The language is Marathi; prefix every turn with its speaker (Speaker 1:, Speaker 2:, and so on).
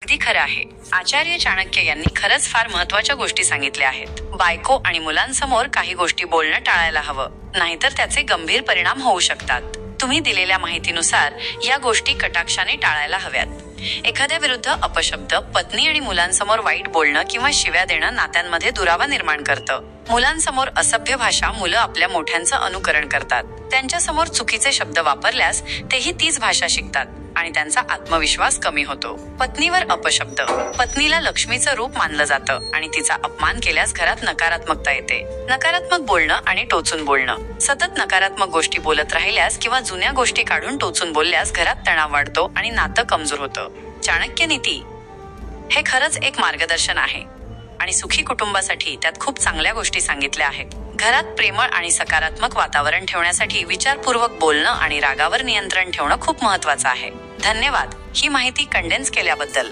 Speaker 1: अगदी खरं आहे. आचार्य चाणक्य यांनी खरंच फार महत्वाच्या गोष्टी सांगितल्या आहेत. बायको आणि मुलांसमोर काही गोष्टी बोलणं टाळायला हवं, नाहीतर त्याचे गंभीर परिणाम होऊ शकतात. तुम्ही दिलेल्या माहितीनुसार या गोष्टी कटाक्षाने टाळायला हव्यात. एखाद्या विरुद्ध अपशब्द, पत्नी आणि मुलांसमोर वाईट बोलणं किंवा शिव्या देणं नात्यांमध्ये दुरावा निर्माण करतं. मुलांसमोर असभ्य भाषा मुलं आपल्या मोठ्यांचं अनुकरण करतात. त्यांच्यासमोर चुकीचे शब्द वापरल्यास तेही तीच भाषा शिकतात आणि त्यांचा आत्मविश्वास कमी होतो. पत्नीवर अपशब्द. पत्नीला लक्ष्मीचं रूप मानलं जातं आणि तिचा अपमान केल्यास घरात नकारात्मकता येते. नकारात्मक बोलणं आणि टोचून बोलणं. सतत नकारात्मक गोष्टी बोलत राहिल्यास किंवा जुन्या गोष्टी काढून टोचून बोलल्यास घरात तणाव वाढतो आणि नातं कमजोर होतं. चाणक्य नीती हे खरंच एक मार्गदर्शन आहे आणि सुखी कुटुंबासाठी त्यात खूप चांगल्या गोष्टी सांगितल्या आहेत. घरात प्रेमळ आणि सकारात्मक वातावरण ठेवण्यासाठी विचारपूर्वक बोलणं आणि रागावर नियंत्रण ठेवणं खूप महत्वाचं आहे. धन्यवाद ही माहिती कंडेन्स केल्याबद्दल.